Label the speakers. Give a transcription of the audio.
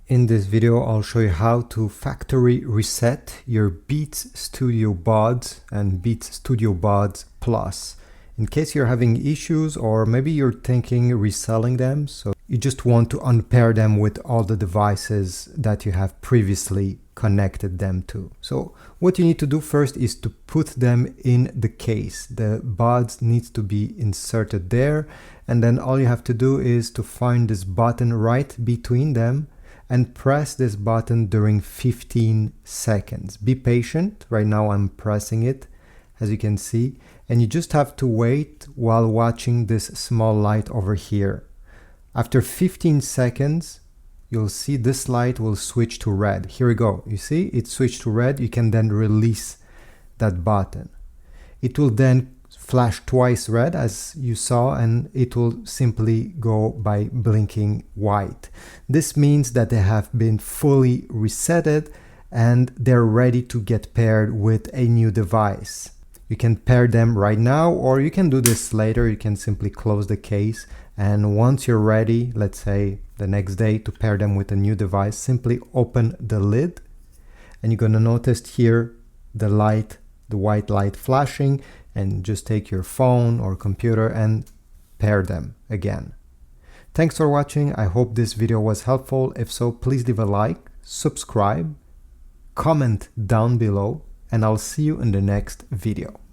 Speaker 1: In this video, I'll show you how to factory reset your Beats Studio Buds and Beats Studio Buds Plus. In case you're having issues or maybe you're thinking reselling them, so you just want to unpair them with all the devices that you have previously connected them to. So what you need to do first is to put them in the case. The buds needs to be inserted there, and then all you have to do is to find this button right between them and press this button during 15 seconds. Be patient. Right now I'm pressing it, as you can see, and you just have to wait while watching this small light over here. After 15 seconds, you'll see this light will switch to red. Here we go. You see, it switched to red. You can then release that button. It will then flash twice red, as you saw, and it will simply go by blinking white. This means that they have been fully resetted and they're ready to get paired with a new device. You can pair them right now, or you can do this later. You can simply close the case, and once you're ready, let's say the next day, to pair them with a new device, simply open the lid, and you're going to notice here the light, the white light flashing, and just take your phone or computer and pair them again. Thanks for watching. I hope this video was helpful. If so, please leave a like, subscribe, comment down below, and I'll see you in the next video.